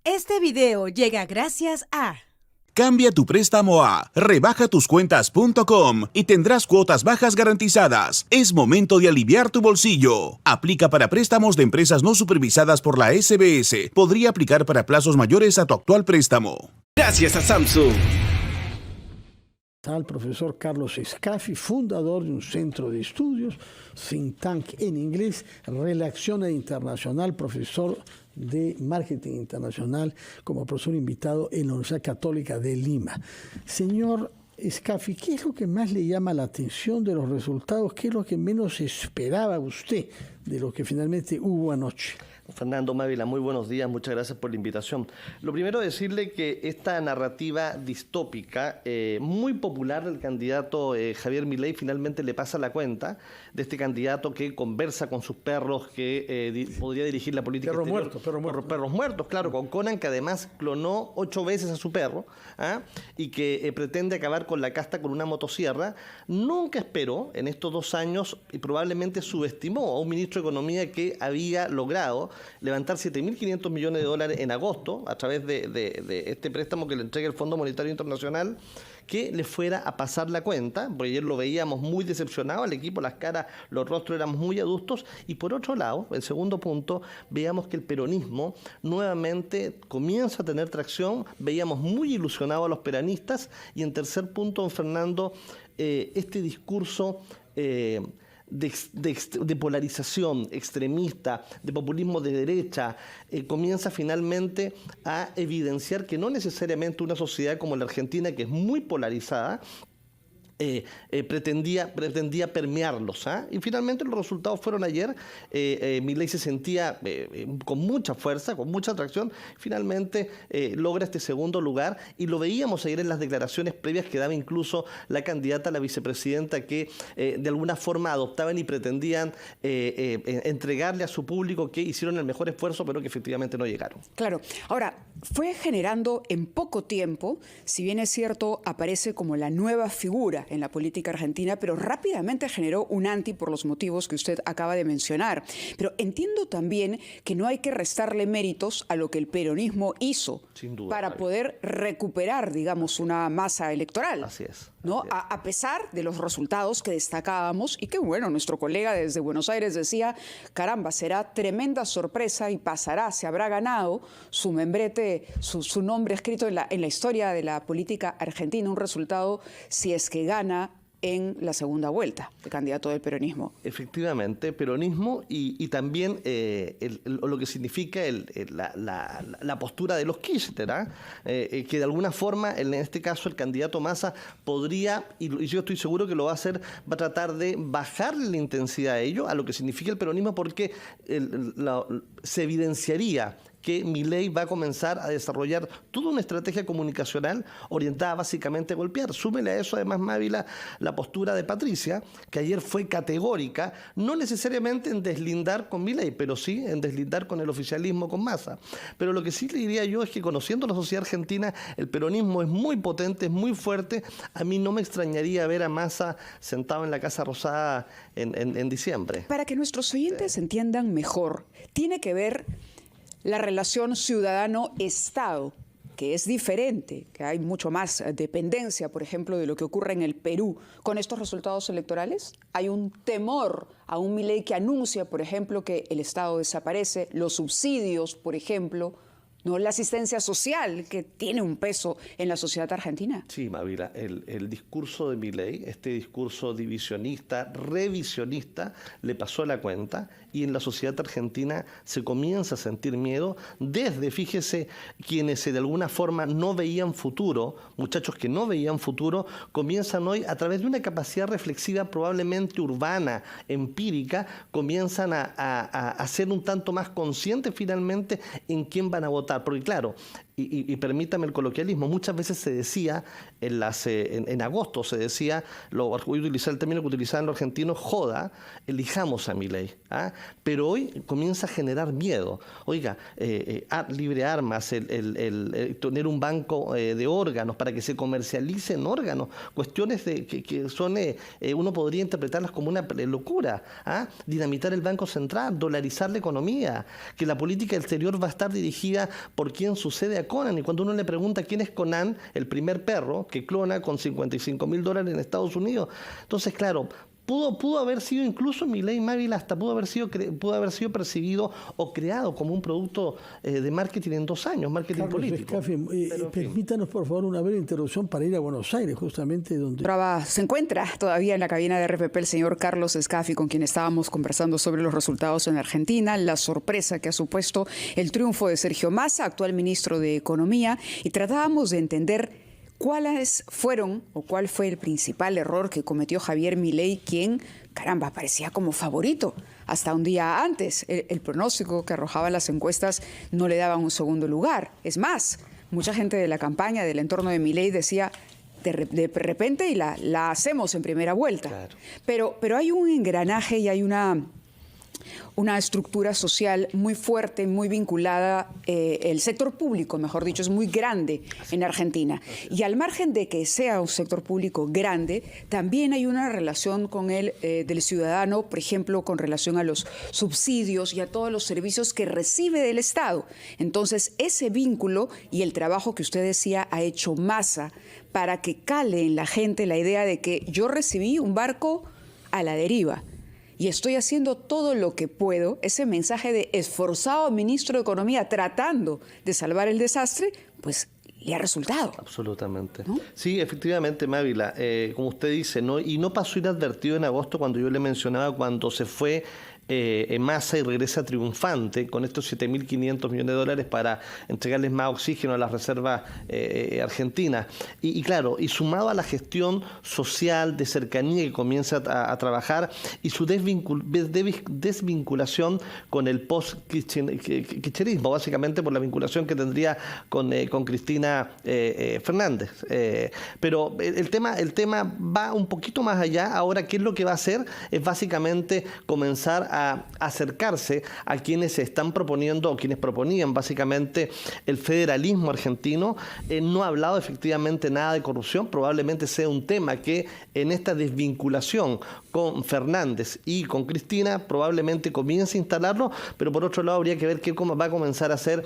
Este video llega gracias a... Cambia tu préstamo a rebajatuscuentas.com y tendrás cuotas bajas garantizadas. Es momento de aliviar tu bolsillo. Aplica para préstamos de empresas no supervisadas por la SBS. Podría aplicar para plazos mayores a tu actual préstamo. Gracias a Samsung. Al profesor Carlos Escafi, fundador de un centro de estudios, think tank en inglés, Relaciones Internacional, profesor de Marketing Internacional, como profesor invitado en la Universidad Católica de Lima. Señor Escafi, ¿qué es lo que más le llama la atención de los resultados? ¿Qué es lo que menos esperaba usted de lo que finalmente hubo anoche? Fernando Mávila, muy buenos días, muchas gracias por la invitación. Lo primero, decirle que esta narrativa distópica, muy popular del candidato Javier Milei, finalmente le pasa la cuenta de este candidato que conversa con sus perros, que podría dirigir la política exterior. Perros muertos, claro, con Conan, que además clonó 8 veces a su perro, y que pretende acabar con la casta con una motosierra. Nunca esperó en estos 2 años y probablemente subestimó a un ministro de Economía que había logrado levantar 7.500 millones de dólares en agosto a través de este préstamo que le entrega el Fondo Monetario Internacional, que le fuera a pasar la cuenta, porque ayer lo veíamos muy decepcionado, el equipo, las caras, los rostros eran muy adustos. Y por otro lado, el segundo punto, veíamos que el peronismo nuevamente comienza a tener tracción, veíamos muy ilusionados a los peronistas. Y en tercer punto, don Fernando, este discurso de polarización extremista, de populismo de derecha, comienza finalmente a evidenciar que no necesariamente una sociedad como la Argentina, que es muy polarizada, pretendía permearlos. Y finalmente los resultados fueron ayer. Milei se sentía con mucha fuerza, con mucha atracción. Finalmente logra este segundo lugar, y lo veíamos ayer en las declaraciones previas que daba incluso la candidata a la vicepresidenta, que de alguna forma adoptaban y pretendían entregarle a su público que hicieron el mejor esfuerzo, pero que efectivamente no llegaron. Claro. Ahora, fue generando en poco tiempo, si bien es cierto, aparece como la nueva figura en la política argentina, pero rápidamente generó un anti por los motivos que usted acaba de mencionar. Pero entiendo también que no hay que restarle méritos a lo que el peronismo hizo, sin duda, para poder recuperar, digamos, una masa electoral. Así es. ¿No? A pesar de los resultados que destacábamos, y que bueno, nuestro colega desde Buenos Aires decía, caramba, será tremenda sorpresa y pasará, se habrá ganado su membrete, su nombre escrito en la historia de la política argentina, un resultado si es que gana en la segunda vuelta de candidato del peronismo. Efectivamente, peronismo y también lo que significa la postura de los Kirchner, que de alguna forma, en este caso, el candidato Massa podría, y yo estoy seguro que lo va a hacer, va a tratar de bajarle la intensidad a ello, a lo que significa el peronismo, porque se evidenciaría que Milei va a comenzar a desarrollar toda una estrategia comunicacional orientada básicamente a golpear. Súmele a eso, además, Mávila, la postura de Patricia, que ayer fue categórica, no necesariamente en deslindar con Milei, pero sí en deslindar con el oficialismo, con Massa. Pero lo que sí le diría yo es que, conociendo la sociedad argentina, el peronismo es muy potente, es muy fuerte. A mí no me extrañaría ver a Massa sentado en la Casa Rosada en diciembre. Para que nuestros oyentes entiendan mejor, tiene que ver la relación ciudadano-Estado, que es diferente, que hay mucho más dependencia, por ejemplo, de lo que ocurre en el Perú. Con estos resultados electorales hay un temor a un Milei que anuncia, por ejemplo, que el Estado desaparece, los subsidios, por ejemplo, ¿no? La asistencia social, que tiene un peso en la sociedad argentina. Sí, Mávila, el discurso de Milei, este discurso divisionista, revisionista, le pasó la cuenta, y en la sociedad argentina se comienza a sentir miedo desde, fíjese, quienes de alguna forma no veían futuro, muchachos que no veían futuro, comienzan hoy, a través de una capacidad reflexiva probablemente urbana, empírica, comienzan a ser un tanto más conscientes finalmente en quién van a votar. Porque claro, y permítame el coloquialismo, muchas veces se decía, en agosto se decía, voy a utilizar el término que utilizaban los argentinos, joda, elijamos a Milei. ¿Ah? Pero hoy comienza a generar miedo. Oiga, libre armas, tener un banco de órganos para que se comercialicen órganos, cuestiones que son, uno podría interpretarlas como una locura. ¿Ah? Dinamitar el Banco Central, dolarizar la economía, que la política exterior va a estar dirigida por quien sucede a Conan. Y cuando uno le pregunta quién es Conan, el primer perro que clona con $55.000 en Estados Unidos. Entonces, claro, pudo haber sido incluso Milei Mávila, hasta pudo haber sido percibido o creado como un producto de marketing en 2 años, marketing Carlos político. Escafi, permítanos por favor una breve interrupción para ir a Buenos Aires, justamente donde... Se encuentra todavía en la cabina de RPP el señor Carlos Escafi, con quien estábamos conversando sobre los resultados en Argentina, la sorpresa que ha supuesto el triunfo de Sergio Massa, actual ministro de Economía, y tratábamos de entender cuáles fueron o cuál fue el principal error que cometió Javier Milei, quien, caramba, parecía como favorito. Hasta un día antes, el pronóstico que arrojaban las encuestas no le daban un segundo lugar. Es más, mucha gente de la campaña, del entorno de Milei, decía de repente y la hacemos en primera vuelta. Claro. Pero hay un engranaje y hay una estructura social muy fuerte, muy vinculada, el sector público, mejor dicho, es muy grande en Argentina. Y al margen de que sea un sector público grande, también hay una relación con del ciudadano, por ejemplo, con relación a los subsidios y a todos los servicios que recibe del Estado. Entonces, ese vínculo y el trabajo que usted decía ha hecho Massa para que cale en la gente la idea de que yo recibí un barco a la deriva y estoy haciendo todo lo que puedo, ese mensaje de esforzado ministro de Economía tratando de salvar el desastre, pues le ha resultado. Absolutamente. ¿No? Sí, efectivamente, Mávila, como usted dice, ¿no? Y no pasó inadvertido en agosto cuando yo le mencionaba cuando se fue Massa y regresa triunfante con estos $7.500 millones para entregarles más oxígeno a las reservas argentinas. Y claro, y sumado a la gestión social de cercanía que comienza a trabajar y su desvinculación con el post-kirchnerismo, básicamente por la vinculación que tendría con Cristina Fernández. Pero el tema va un poquito más allá. Ahora, ¿qué es lo que va a hacer? Es básicamente comenzar a acercarse a quienes se están proponiendo o quienes proponían básicamente el federalismo argentino. No ha hablado efectivamente nada de corrupción, probablemente sea un tema que en esta desvinculación con Fernández y con Cristina probablemente comience a instalarlo, pero por otro lado habría que ver qué va a comenzar a hacer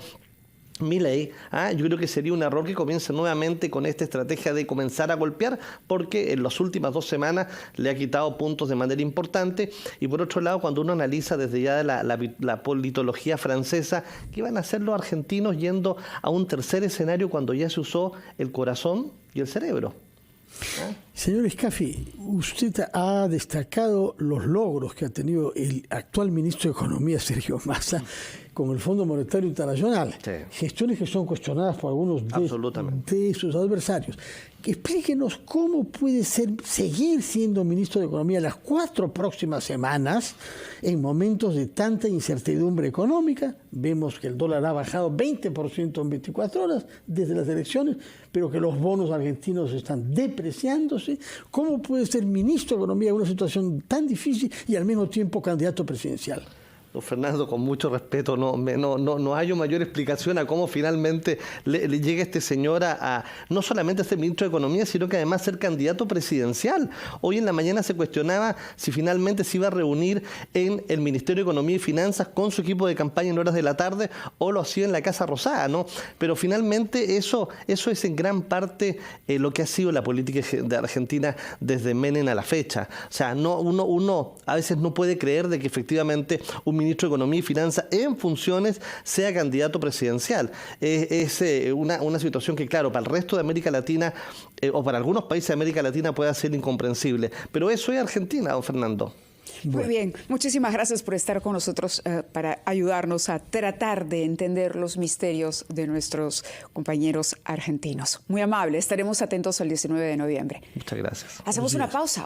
Milei. Yo creo que sería un error que comience nuevamente con esta estrategia de comenzar a golpear, porque en las últimas 2 semanas le ha quitado puntos de manera importante. Y por otro lado, cuando uno analiza desde ya la politología francesa, ¿qué van a hacer los argentinos yendo a un tercer escenario cuando ya se usó el corazón y el cerebro? Señor Escafi, usted ha destacado los logros que ha tenido el actual ministro de Economía, Sergio Massa, con el Fondo Monetario Internacional. Sí. Gestiones que son cuestionadas por algunos de sus adversarios. Explíquenos cómo puede seguir siendo ministro de Economía las 4 próximas semanas en momentos de tanta incertidumbre económica. Vemos que el dólar ha bajado 20% en 24 horas desde las elecciones, pero que los bonos argentinos están depreciándose. ¿Cómo puede ser ministro de Economía en una situación tan difícil y al mismo tiempo candidato presidencial? Don Fernando, con mucho respeto, no hay mayor explicación a cómo finalmente le llega este señor a no solamente a ser ministro de Economía, sino que además ser candidato presidencial. Hoy en la mañana se cuestionaba si finalmente se iba a reunir en el Ministerio de Economía y Finanzas con su equipo de campaña en horas de la tarde o lo hacía en la Casa Rosada, ¿no? Pero finalmente eso es en gran parte lo que ha sido la política de Argentina desde Menem a la fecha. O sea, uno a veces no puede creer de que efectivamente un ministro de Economía y Finanzas en funciones sea candidato presidencial. Es una situación que, claro, para el resto de América Latina o para algunos países de América Latina puede ser incomprensible. Pero eso es Argentina, don Fernando. Muy bien, muchísimas gracias por estar con nosotros para ayudarnos a tratar de entender los misterios de nuestros compañeros argentinos. Muy amable, estaremos atentos al 19 de noviembre. Muchas gracias. Hacemos una pausa.